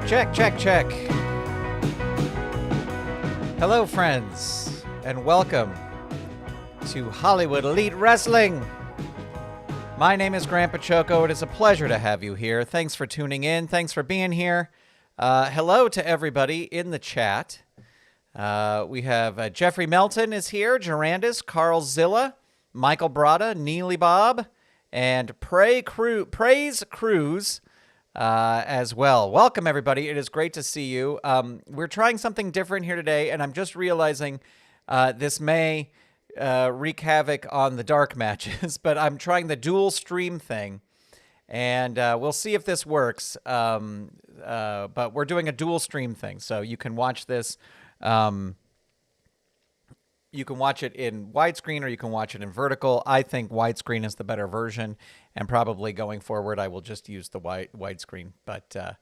Check, check, check. Hello, friends, and welcome to Hollywood Elite Wrestling. My name is Grandpa Choco. It is a pleasure to have you here. Thanks for tuning in. Thanks for being here. Hello to everybody in the chat. We have Jeffrey Melton is here, Gerandis, Carl Zilla, Michael Brada, Neely Bob, and Praise Cruz as well. Welcome, everybody. It is great to see you. We're trying something different here today, and I'm just realizing this may wreak havoc on the dark matches, but I'm trying the dual stream thing, and we'll see if this works. But we're doing a dual stream thing, so you can watch this. You can watch it in widescreen or you can watch it in vertical. I think widescreen is the better version, and probably going forward I will just use the widescreen. But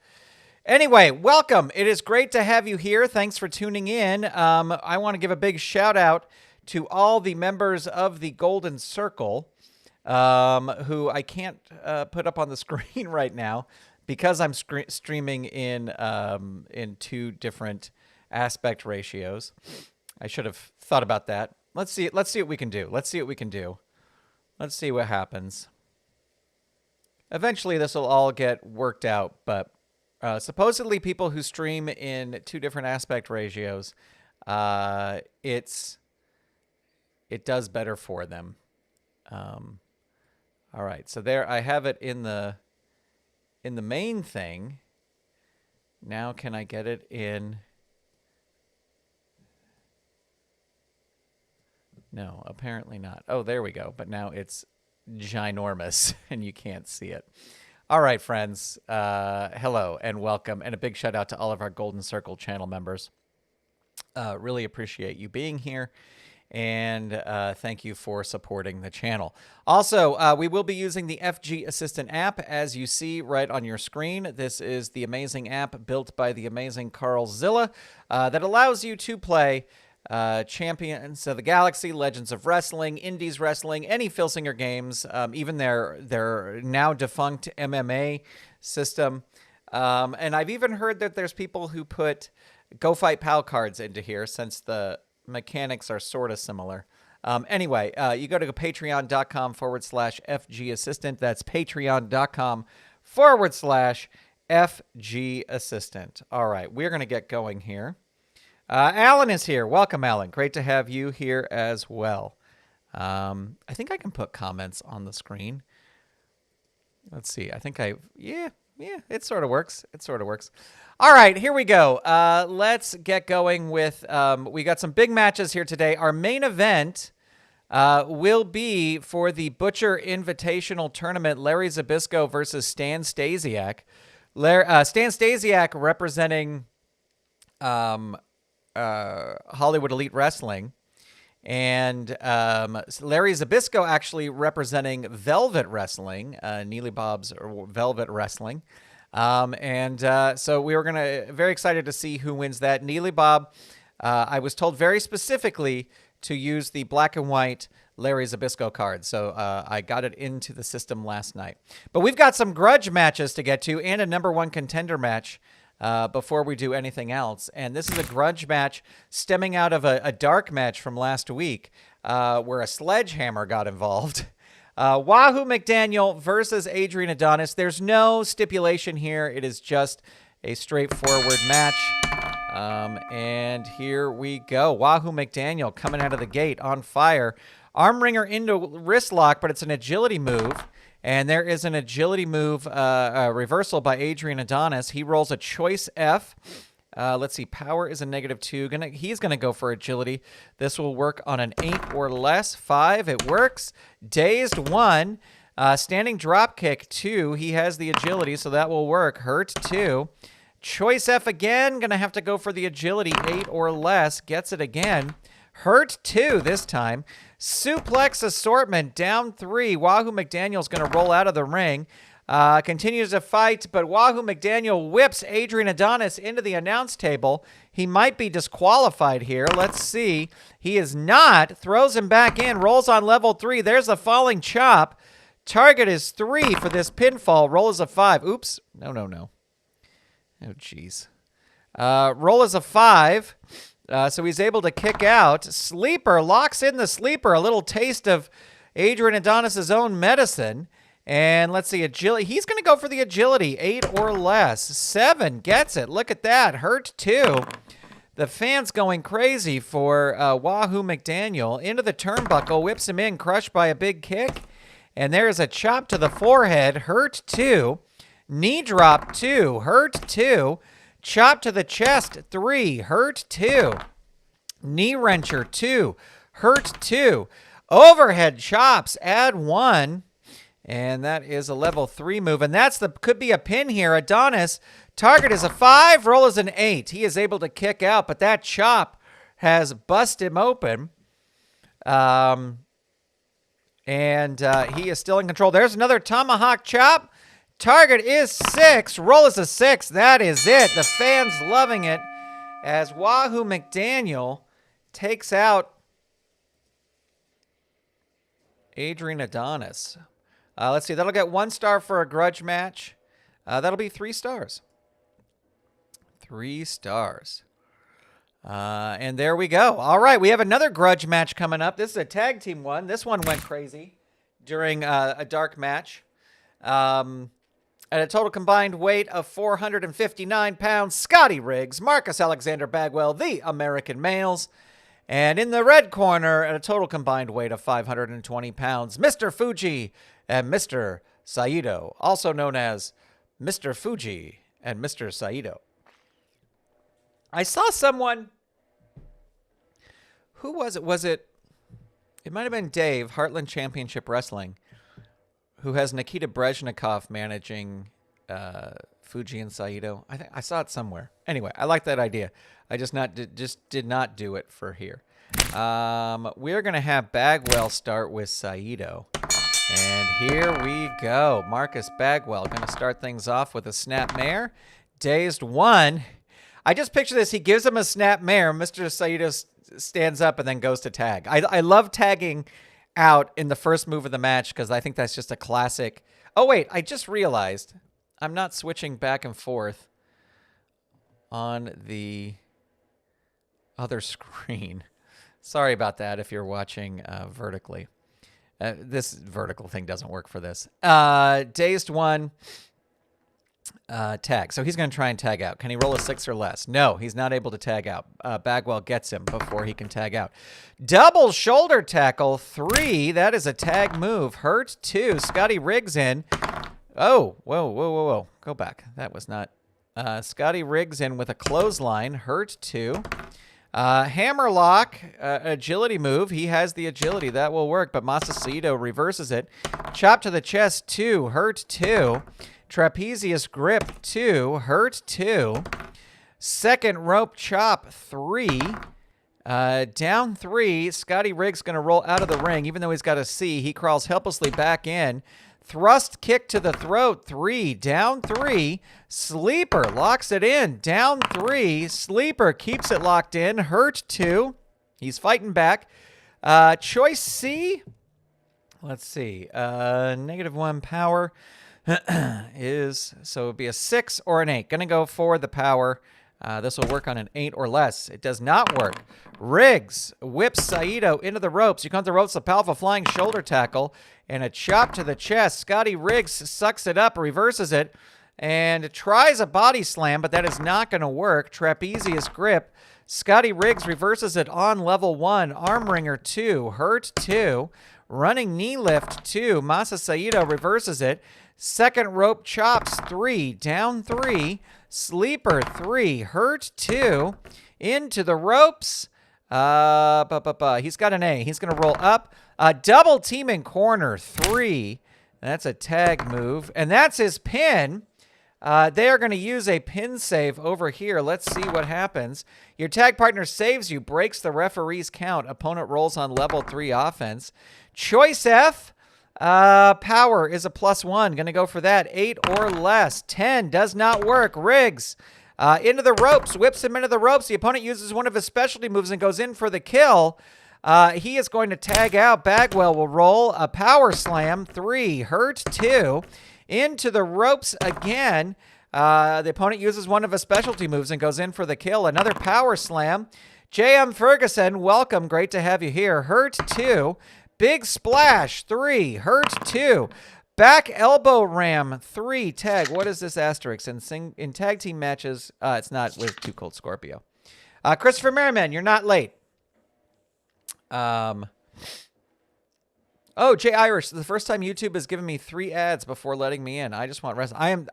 anyway, welcome. It is great to have you here. Thanks for tuning in. I want to give a big shout out to all the members of the Golden Circle who I can't put up on the screen right now because I'm streaming in two different aspect ratios. I should have thought about that. Let's see what we can do. Let's see what happens. Eventually, this will all get worked out, but supposedly people who stream in two different aspect ratios, it does better for them. All right, so there I have it in the main thing. Now can I get it in? No, apparently not. Oh, there we go. But now it's ginormous and you can't see it. All right, friends. Hello and welcome. And a big shout out to all of our Golden Circle channel members. Really appreciate you being here. And thank you for supporting the channel. Also, we will be using the FG Assistant app, as you see right on your screen. This is the amazing app built by the amazing Carl Zilla that allows you to play Champions of the Galaxy, Legends of Wrestling, Indies Wrestling, any Filsinger games, even their now defunct MMA system. And I've even heard that there's people who put Go Fight Pal cards into here since the mechanics are sort of similar. Anyway, you go to patreon.com/FG Assistant. That's patreon.com/FG Assistant. All right, we're going to get going here. Alan is here. Welcome, Alan. Great to have you here as well. I think I can put comments on the screen. Let's see. I think yeah, it sort of works. All right, here we go. Let's get going with, we got some big matches here today. Our main event will be for the Butcher Invitational Tournament, Larry Zbyszko versus Stan Stasiak. Stan Stasiak representing Hollywood Elite Wrestling, and Larry Zbyszko actually representing Velvet Wrestling, Neely Bob's Velvet Wrestling. So we were very excited to see who wins that. Neely Bob, I was told very specifically to use the black and white Larry Zbyszko card, so I got it into the system last night. But we've got some grudge matches to get to and a #1 contender match before we do anything else. And this is a grudge match stemming out of a dark match from last week where a sledgehammer got involved. Wahoo McDaniel versus Adrian Adonis. There's no stipulation here. It is just a straightforward match. And here we go. Wahoo McDaniel coming out of the gate on fire. Arm wringer into wrist lock, but it's an agility move. And there is an agility move reversal by Adrian Adonis. He rolls a choice F. Let's see. Power is a -2. He's going to go for agility. This will work on an 8 or less. 5. It works. Dazed 1. Standing drop kick 2. He has the agility, so that will work. Hurt 2. Choice F again. Going to have to go for the agility. 8 or less. Gets it again. Hurt 2 this time. Suplex assortment down 3. Wahoo McDaniel's going to roll out of the ring. Continues to fight, but Wahoo McDaniel whips Adrian Adonis into the announce table. He might be disqualified here. Let's see. He is not. Throws him back in. Rolls on level 3. There's a falling chop. Target is 3 for this pinfall. Roll is a 5. Oops. No. Oh, jeez. Roll is a 5. So he's able to kick out. Sleeper locks in the sleeper. A little taste of Adrian Adonis' own medicine. And let's see, agility. He's going to go for the agility, 8 or less. 7 gets it. Look at that. Hurt 2. The fans going crazy for Wahoo McDaniel. Into the turnbuckle, whips him in, crushed by a big kick. And there's a chop to the forehead. Hurt 2. Knee drop 2. Hurt 2. Chop to the chest 3. Hurt 2. Knee wrencher 2. Hurt 2. Overhead chops, add 1. And that is a level 3 move. And that's could be a pin here. Adonis, target is a 5, roll is an 8. He is able to kick out, but that chop has busted him open. And he is still in control. There's another tomahawk chop. Target is 6. Roll is a 6. That is it. The fans loving it as Wahoo McDaniel takes out Adrian Adonis. Let's see. That'll get 1 star for a grudge match. That'll be 3 stars. 3 stars. And there we go. All right. We have another grudge match coming up. This is a tag team one. This one went crazy during a dark match. At a total combined weight of 459 pounds, Scotty Riggs, Marcus Alexander Bagwell, the American males. And in the red corner, at a total combined weight of 520 pounds, Mr. Fuji and Mr. Saito, also known as Mr. Fuji and Mr. Saito. I saw someone, who was it? It might have been Dave, Heartland Championship Wrestling, who has Nikita Brezhnikov managing Fuji and Saito. I think I saw it somewhere. Anyway, I like that idea. I just did not do it for here. We're going to have Bagwell start with Saito. And here we go. Marcus Bagwell going to start things off with a snapmare. Dazed 1. I just picture this. He gives him a snapmare. Mr. Saito stands up and then goes to tag. I love tagging out in the first move of the match because I think that's just a classic. Oh, wait. I just realized I'm not switching back and forth on the other screen. Sorry about that if you're watching vertically. This vertical thing doesn't work for this. Dazed 1. Tag. So he's going to try and tag out. Can he roll a 6 or less? No, he's not able to tag out. Bagwell gets him before he can tag out. Double shoulder tackle 3. That is a tag move. Hurt 2. Scotty Riggs in. Oh, whoa. Go back. That was not. Scotty Riggs in with a clothesline. Hurt 2. Hammerlock, agility move. He has the agility. That will work, but Saito reverses it. Chop to the chest 2. Hurt 2. Trapezius grip 2. Hurt 2. Second rope chop 3. Down 3. Scotty Riggs going to roll out of the ring. Even though he's got a C, he crawls helplessly back in. Thrust kick to the throat 3. Down 3. Sleeper locks it in. Down 3. Sleeper keeps it locked in. Hurt 2. He's fighting back. Choice C. Let's see. -1 power. So it would be a 6 or an 8. Going to go for the power. This will work on an 8 or less. It does not work. Riggs whips Saito into the ropes. You come to the ropes, a powerful flying shoulder tackle and a chop to the chest. Scotty Riggs sucks it up, reverses it, and tries a body slam, but that is not going to work. Trapezius grip. Scotty Riggs reverses it on level 1. Arm wringer 2. Hurt 2. Running knee lift 2. Saito reverses it. Second rope chops 3. Down 3. Sleeper 3. Hurt 2. Into the ropes. He's got an A. He's going to roll up. Double team in corner 3. That's a tag move. And that's his pin. They are going to use a pin save over here. Let's see what happens. Your tag partner saves you, breaks the referee's count. Opponent rolls on level 3 offense. Choice F. Power is a +1. Going to go for that. 8 or less. 10 does not work. Riggs into the ropes. Whips him into the ropes. The opponent uses one of his specialty moves and goes in for the kill. He is going to tag out. Bagwell will roll a power slam. 3. Hurt 2. Into the ropes again. The opponent uses one of his specialty moves and goes in for the kill. Another power slam. J.M. Ferguson, welcome. Great to have you here. Hurt 2. Big splash 3. Hurt 2. Back elbow ram 3. Tag. What is this asterisk? In tag team matches, it's not with Too Cold Scorpio. Christopher Merriman, you're not late. Oh, Jay Irish, the first time YouTube has given me 3 ads before letting me in. I just want wrestling.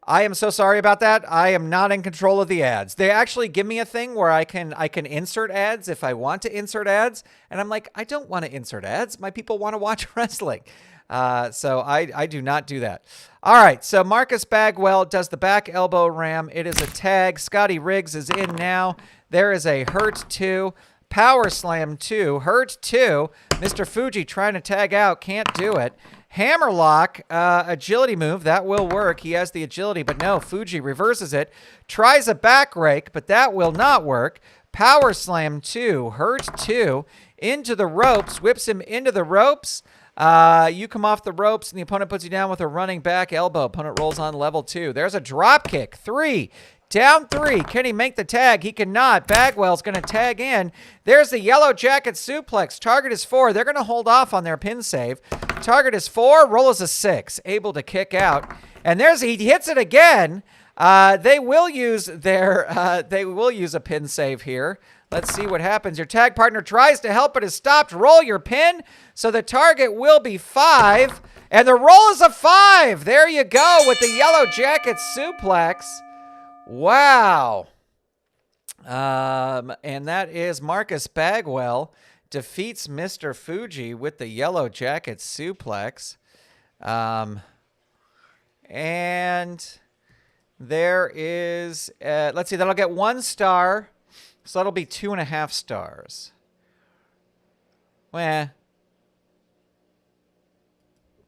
I am so sorry about that. I am not in control of the ads. They actually give me a thing where I can insert ads if I want to insert ads, and I'm like, I don't want to insert ads. My people want to watch wrestling. So I do not do that. All right, so Marcus Bagwell does the back elbow ram. It is a tag. Scotty Riggs is in now. There is a hurt 2. Power slam 2. Hurt 2. Mr. Fuji trying to tag out. Can't do it. Hammerlock, agility move. That will work. He has the agility, but no. Fuji reverses it. Tries a back rake, but that will not work. Power slam 2. Hurt 2. Into the ropes. Whips him into the ropes. You come off the ropes, and the opponent puts you down with a running back elbow. Opponent rolls on level 2. There's a drop kick. 3. Down 3. Can he make the tag? He cannot. Bagwell's going to tag in. There's the yellow jacket suplex. Target is 4. They're going to hold off on their pin save. Target is 4. Roll is a 6. Able to kick out. And he hits it again. They will use a pin save here. Let's see what happens. Your tag partner tries to help but is stopped. Roll your pin. So the target will be 5. And the roll is a 5. There you go with the yellow jacket suplex. Wow. And that is Marcus Bagwell defeats Mr. Fuji with the yellow jacket suplex. And there is, let's see, that'll get 1 star. So that'll be 2.5 stars. Well,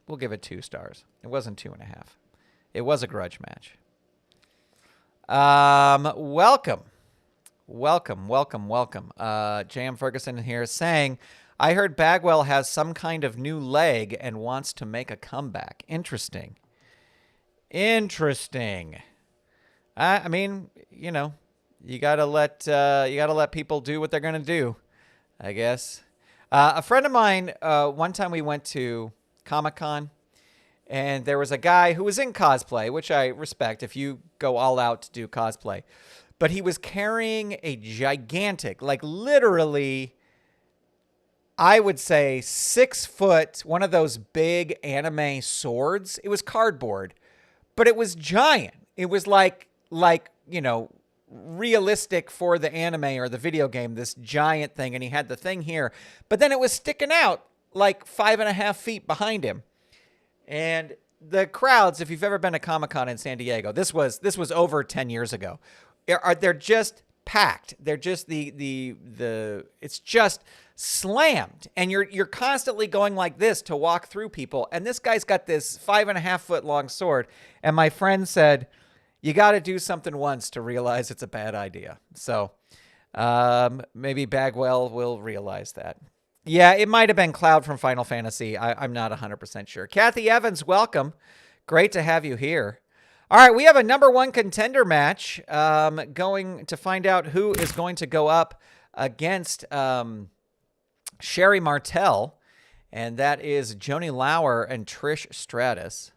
we'll give it 2 stars. It wasn't 2.5. It was a grudge match. Welcome. J.M. Ferguson here saying, I heard Bagwell has some kind of new leg and wants to make a comeback. Interesting. I mean, you know, you gotta let people do what they're gonna do, I guess. A friend of mine, one time we went to Comic-Con, and there was a guy who was in cosplay, which I respect if you go all out to do cosplay. But he was carrying a gigantic, like literally, I would say 6 foot, one of those big anime swords. It was cardboard, but it was giant. It was like, you know, realistic for the anime or the video game, this giant thing. And he had the thing here, but then it was sticking out like 5.5 feet behind him. And the crowds, if you've ever been to Comic-Con in San Diego, this was over 10 years ago. They're just packed. They're just it's just slammed, and you're constantly going like this to walk through people. And this guy's got this 5.5 foot long sword. And my friend said, you got to do something once to realize it's a bad idea. So maybe Bagwell will realize that. Yeah, it might have been Cloud from Final Fantasy. I'm not 100% sure. Kathy Evans, welcome. Great to have you here. All right, we have a #1 contender match going to find out who is going to go up against Sherry Martel, and that is Joanie Laurer and Trish Stratus.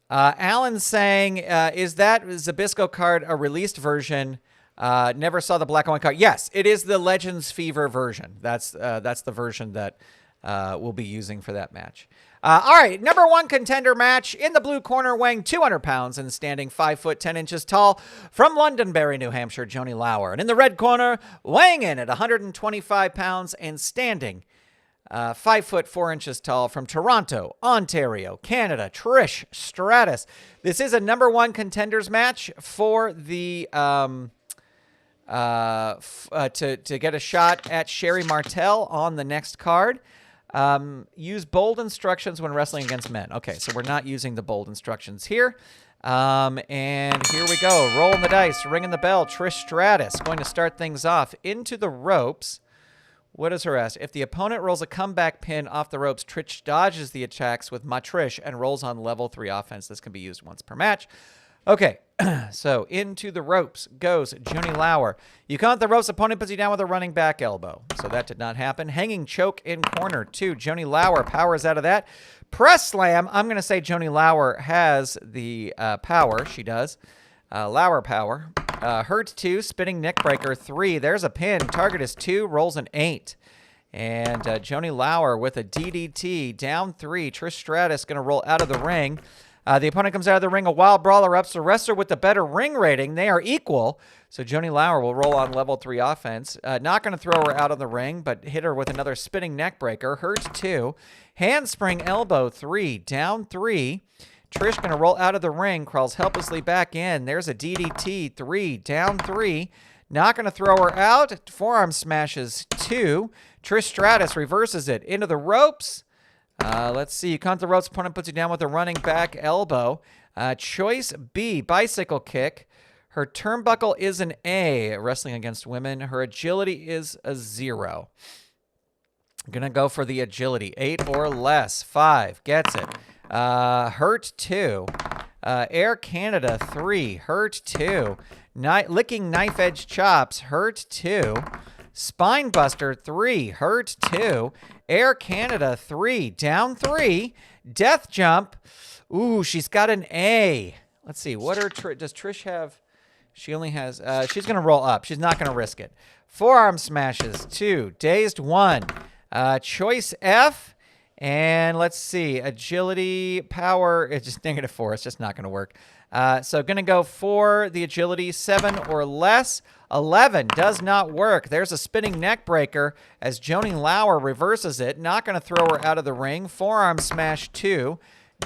Alan's saying, is that Zbyszko card a released version? Never saw the black and white card. Yes, it is the Legends Fever version. That's the version that we'll be using for that match. All right, #1 contender match in the blue corner, weighing 200 pounds and standing 5 foot 10 inches tall, from Londonderry, New Hampshire, Joanie Laurer. And in the red corner, weighing in at 125 pounds and standing 5 foot 4 inches tall, from Toronto, Ontario, Canada, Trish Stratus. This is a #1 contenders match for the to get a shot at Sherry Martel on the next card. Use bold instructions when wrestling against men. Okay, so we're not using the bold instructions here. And here we go. Rolling the dice, ringing the bell. Trish Stratus going to start things off into the ropes What is her ask? If the opponent rolls a comeback pin off the ropes, Trish dodges the attacks with my Trish and rolls on level 3 offense. This can be used once per match. Okay, so into the ropes goes Joanie Laurer. You count the ropes, opponent puts you down with a running back elbow. So that did not happen. Hanging choke in corner 2. Joanie Laurer powers out of that. Press slam. I'm going to say Joanie Laurer has the power. She does. Laurer power. Hurt 2, spinning neck breaker 3. There's a pin. Target is 2, rolls an 8. And Joanie Laurer with a DDT down 3. Trish Stratus going to roll out of the ring. The opponent comes out of the ring. A wild brawler ups the wrestler with the better ring rating. They are equal. So Joanie Laurer will roll on level 3 offense. Not going to throw her out of the ring, but hit her with another spinning neck breaker. Hurt 2. Handspring elbow 3. Down 3. Trish going to roll out of the ring, crawls helplessly back in. There's a DDT, 3, down 3. Not going to throw her out. Forearm smashes 2. Trish Stratus reverses it into the ropes. Let's see. You count the ropes. Opponent puts you down with a running back elbow. Choice B, bicycle kick. Her turnbuckle is an A, wrestling against women. Her agility is a 0. I'm going to go for the agility. 8 or less. 5. Gets it. Hurt 2. Air Canada 3. Hurt 2. Licking knife edge chops. Hurt 2. Spine buster 3. Hurt 2. Air Canada 3. Down 3. Death jump. Ooh, she's got an A. Let's see. What does Trish have? She only has. She's gonna roll up. She's not gonna risk it. Forearm smashes 2. Dazed 1. Choice F. And let's see, agility, power, it's just -4. It's just not going to work. So going to go for the agility, 7 or less. 11 does not work. There's a spinning neck breaker as Joanie Laurer reverses it. Not going to throw her out of the ring. Forearm smash 2.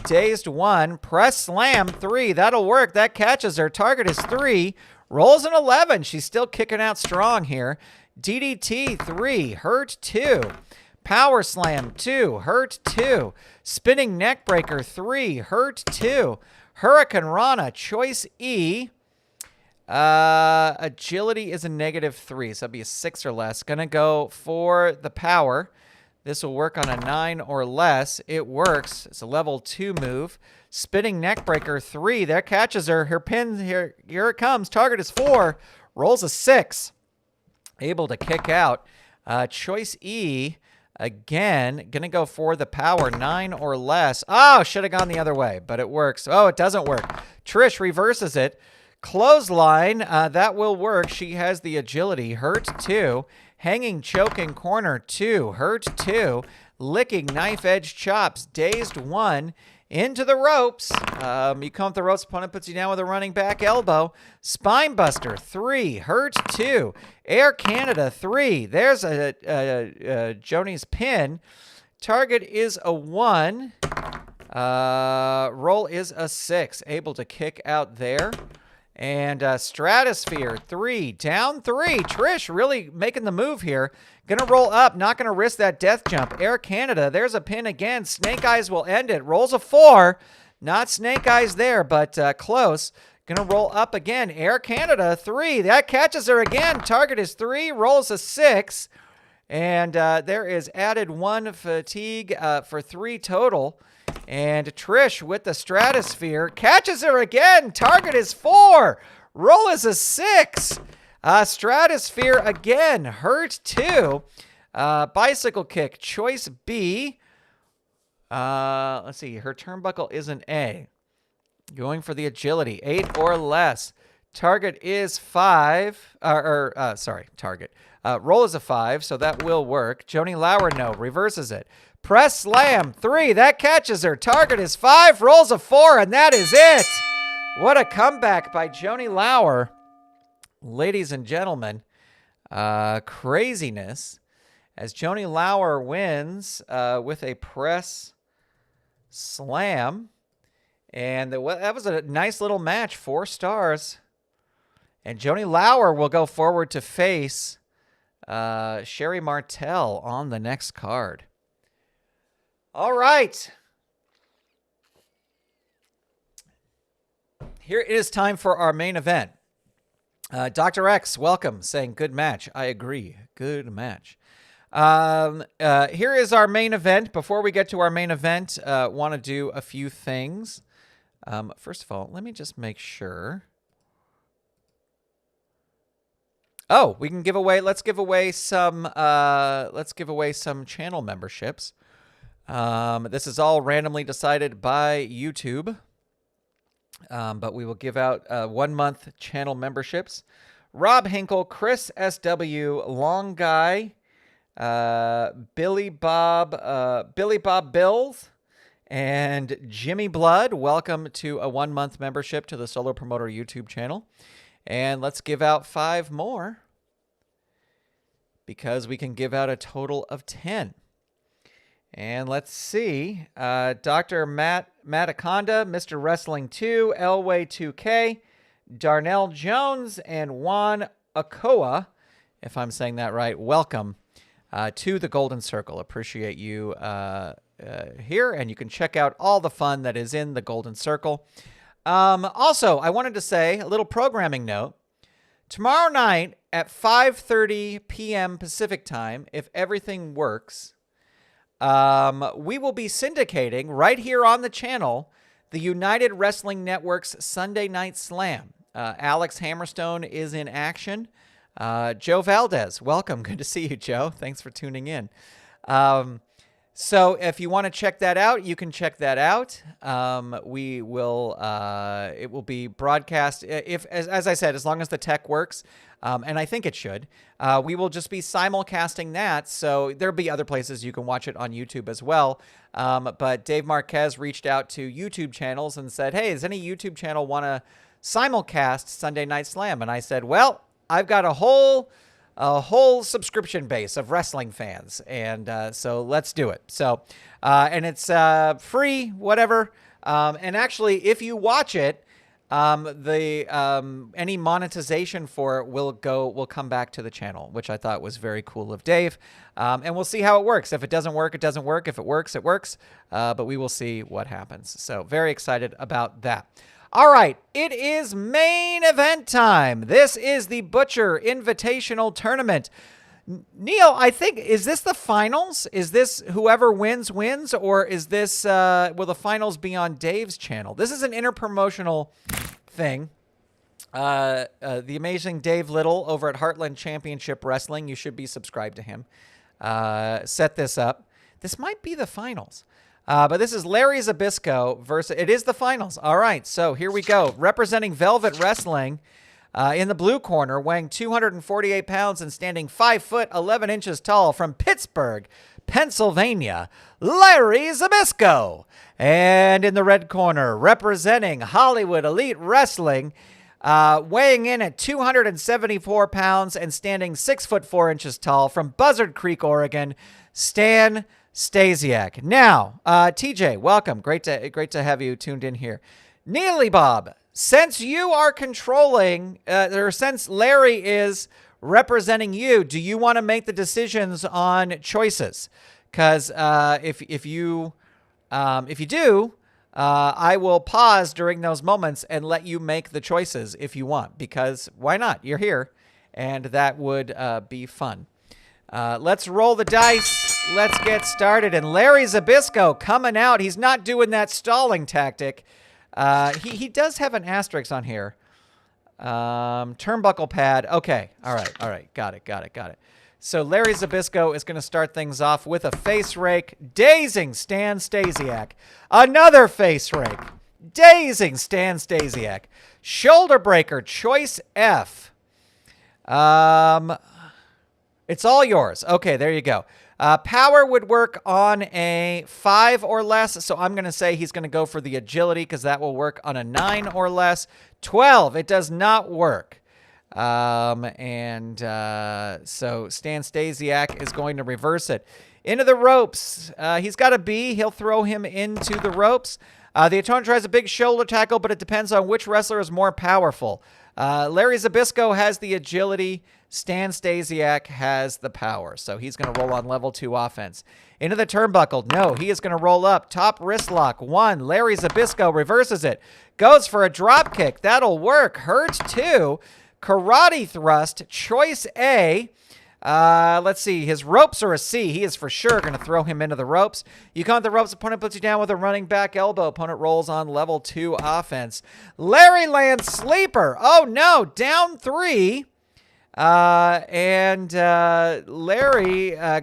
Dazed 1. Press slam 3. That'll work. That catches her. Target is 3. Rolls an 11. She's still kicking out strong here. DDT 3. Hurt 2. Power slam 2, hurt 2. Spinning neck breaker 3, hurt 2. Hurricane Rana, choice E. Agility is a -3, so that'd be a 6 or less. Gonna go for the power. This will work on a 9 or less. It works. It's a level 2 move. Spinning neck breaker 3. There catches her. Her pin here. Here it comes. Target is 4. Rolls a 6. Able to kick out. Choice E. Again, going to go for the power, 9 or less. Oh, should have gone the other way, but it works. Oh, it doesn't work. Trish reverses it. Clothesline, that will work. She has the agility. Hurt 2. Hanging choke in corner 2. Hurt 2. Licking knife edge chops. Dazed 1. Into the ropes. You come up the ropes. Opponent puts you down with a running back elbow. Spine buster 3. Hurt 2. Air Canada 3. There's a Joanie's pin. Target is a 1. Roll is a 6. Able to kick out there. And Stratosphere 3. Down 3. Trish really making the move here. Gonna roll up. Not gonna risk that death jump. Air Canada. There's a pin again. Snake Eyes will end it. Rolls a 4. Not Snake Eyes there, but close. Gonna roll up again. Air Canada 3. That catches her again. Target is 3. Rolls a 6. And there is added 1 fatigue for 3 total. And Trish with the Stratosphere catches her again. Target is 4. Roll is a 6. Stratosphere again. Hurt 2. Bicycle kick. Choice B. Let's see. Her turnbuckle is an A. Going for the agility. 8 or less. Target is 5. Target. Roll is a 5, so that will work. Joanie Laurer, no. Reverses it. Press slam 3. That catches her. Target is 5. Rolls a 4, and that is it. What a comeback by Joanie Laurer. Ladies and gentlemen, craziness as Joanie Laurer wins with a press slam. And that was a nice little match. 4 stars. And Joanie Laurer will go forward to face Sherry Martel on the next card. All right. Here it is time for our main event. Dr. X, welcome, saying good match. I agree. Good match. Here is our main event. Before we get to our main event, want to do a few things. First of all, let me just make sure. Oh, we can give away. Let's give away some. Let's give away some channel memberships. This is all randomly decided by YouTube. But we will give out 1 month channel memberships. Rob Hinkle, Chris SW, Long Guy, Billy Bob Bills, and Jimmy Blood. Welcome to a 1 month membership to the Solo Promoter YouTube channel. And let's give out 5 more because we can give out a total of 10. And let's see. Dr. Mataconda, Mr. Wrestling 2, Elway 2K, Darnell Jones, and Juan Okoa, if I'm saying that right, welcome to the Golden Circle. Appreciate you here, and you can check out all the fun that is in the Golden Circle. Also, I wanted to say a little programming note. Tomorrow night at 5:30 p.m. Pacific time, if everything works, we will be syndicating right here on the channel the United Wrestling Network's Sunday Night Slam. Alex Hammerstone is in action. Joe Valdez, welcome. Good to see you, Joe. Thanks for tuning in. So if you want to check that out, you can check that out. We will, it will be broadcast as I said, as long as the tech works. And I think it should. We will just be simulcasting that. So there'll be other places you can watch it on YouTube as well. But Dave Marquez reached out to YouTube channels and said, hey, does any YouTube channel want to simulcast Sunday Night Slam? And I said, well, I've got a whole subscription base of wrestling fans. And so let's do it. So, and it's free, whatever. And actually, if you watch it, any monetization for it will come back to the channel, which I thought was very cool of Dave. And we'll see how it works. If it doesn't work, it doesn't work. If it works, it works. But we will see what happens. So very excited about that. All right, it is main event time. This is the Butcher Invitational Tournament. Neil, I think, is this the finals? Is this whoever wins, or is this, will the finals be on Dave's channel? This is an interpromotional thing. The amazing Dave Little over at Heartland Championship Wrestling, you should be subscribed to him, set this up. This might be the finals. But this is Larry Zbyszko versus, it is the finals. All right, so here we go. Representing Velvet Wrestling in the blue corner, weighing 248 pounds and standing 5 foot 11 inches tall from Pittsburgh, Pennsylvania, Larry Zbyszko. And in the red corner, representing Hollywood Elite Wrestling, weighing in at 274 pounds and standing 6 foot 4 inches tall from Buzzard Creek, Oregon, Stan Stasiak. Now, TJ, welcome. Great to have you tuned in here. Neely Bob, since you are controlling, or since Larry is representing you, do you want to make the decisions on choices? Because if you do, I will pause during those moments and let you make the choices if you want. Because why not? You're here, and that would be fun. Let's roll the dice. Let's get started. And Larry Zbyszko coming out. He's not doing that stalling tactic. He does have an asterisk on here. Turnbuckle pad. Okay. All right. Got it. So Larry Zbyszko is going to start things off with a face rake. Dazing Stan Stasiak. Another face rake. Dazing Stan Stasiak. Shoulder breaker. Choice F. It's all yours. Okay, there you go. Power would work on a 5 or less, so I'm going to say he's going to go for the agility because that will work on a 9 or less. 12, it does not work. So Stan Stasiak is going to reverse it. Into the ropes. He's got a B. He'll throw him into the ropes. The Adonis tries a big shoulder tackle, but it depends on which wrestler is more powerful. Larry Zbyszko has the agility. Stan Stasiak has the power, so he's going to roll on level 2 offense. Into the turnbuckle. No, he is going to roll up. Top wrist lock. 1. Larry Zbyszko reverses it. Goes for a drop kick. That'll work. Hurt 2. Karate thrust. Choice A. Let's see. His ropes are a C. He is for sure going to throw him into the ropes. You count the ropes. Opponent puts you down with a running back elbow. Opponent rolls on level 2 offense. Larry lands sleeper. Oh, no. Down 3. Larry,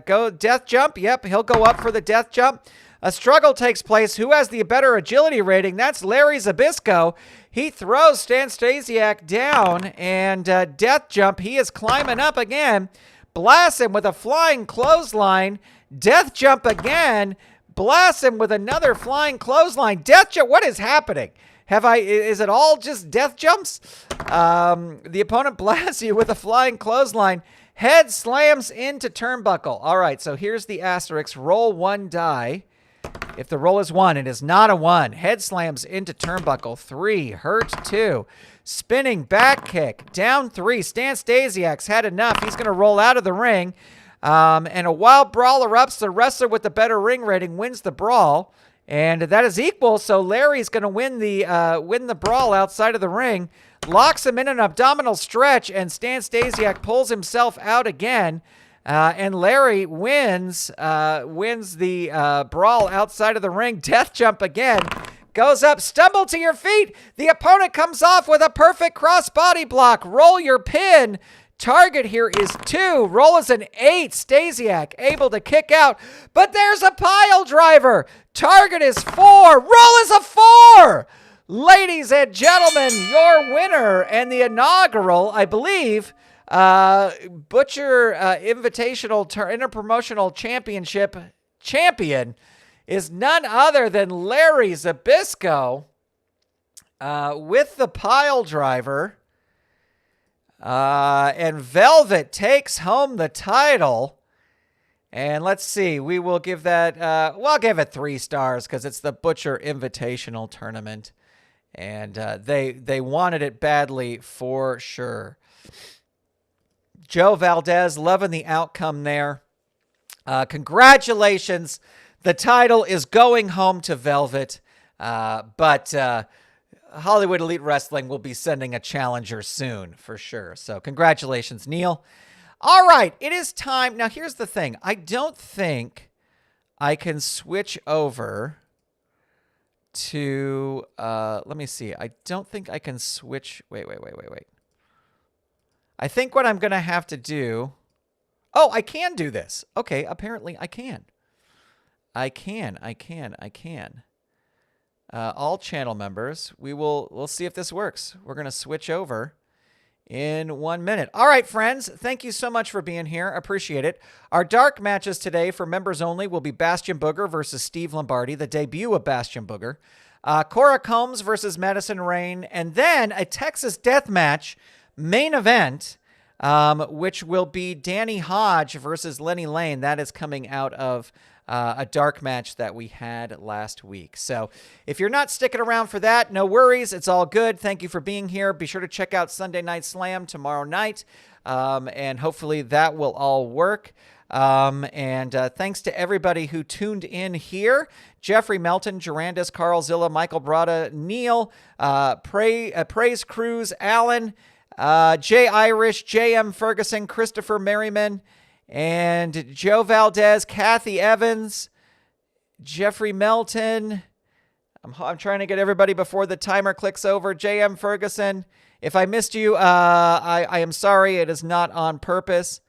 go death jump. Yep, he'll go up for the death jump. A struggle takes place. Who has the better agility rating? That's Larry Zbyszko. He throws Stasiak down and death jump. He is climbing up again. Blasts him with a flying clothesline. Death jump again. Blasts him with another flying clothesline. Death jump. What is happening? Is it all just death jumps? The opponent blasts you with a flying clothesline. Head slams into turnbuckle. All right, so here's the asterisk. Roll 1 die. If the roll is 1, it is not a 1. Head slams into turnbuckle. 3. Hurt 2. Spinning back kick. Down 3. Stasiak's had enough. He's going to roll out of the ring. And a wild brawl erupts. The wrestler with the better ring rating wins the brawl. And that is equal, so Larry's going to win the brawl outside of the ring. Locks him in an abdominal stretch, and Stasiak pulls himself out again. And Larry wins the brawl outside of the ring. Death jump again. Goes up, stumble to your feet. The opponent comes off with a perfect crossbody block. Roll your pin. Target here is 2. Roll is an 8. Stasiak able to kick out, but there's a pile driver. Target is 4. Roll is a 4. Ladies and gentlemen, your winner and the inaugural, I believe, Butcher Invitational Interpromotional Championship champion is none other than Larry Zbyszko with the pile driver. And Velvet takes home the title. And let's see, we will give that, I'll give it 3 stars because it's the Butcher Invitational Tournament. And they wanted it badly for sure. Joe Valdez, loving the outcome there. Congratulations. The title is going home to Velvet. But Hollywood Elite Wrestling will be sending a challenger soon for sure. So congratulations, Neil. All right, it is time. Now, here's the thing. I don't think I can switch over to, let me see. I don't think I can switch. Wait. I think what I'm going to have to do. Oh, I can do this. Okay, apparently I can. I can. All channel members, we'll see if this works. We're going to switch over in 1 minute. All right, friends, thank you so much for being here. Appreciate it. Our dark matches today for members only will be Bastion Booger versus Steve Lombardi, the debut of Bastion Booger. Cora Combs versus Madison Rayne, and then a Texas death match main event, which will be Danny Hodge versus Lenny Lane. That is coming out of a dark match that we had last week. So if you're not sticking around for that, no worries. It's all good. Thank you for being here. Be sure to check out Sunday Night Slam tomorrow night, and hopefully that will all work. Thanks to everybody who tuned in here. Jeffrey Melton, Gerandis, Carl Zilla, Michael Brada, Neil, Praise Cruz, Alan, Jay Irish, J.M. Ferguson, Christopher Merriman, and Joe Valdez, Kathy Evans, Jeffrey Melton. I'm trying to get everybody before the timer clicks over. J.M. Ferguson. If I missed you, I am sorry. It is not on purpose.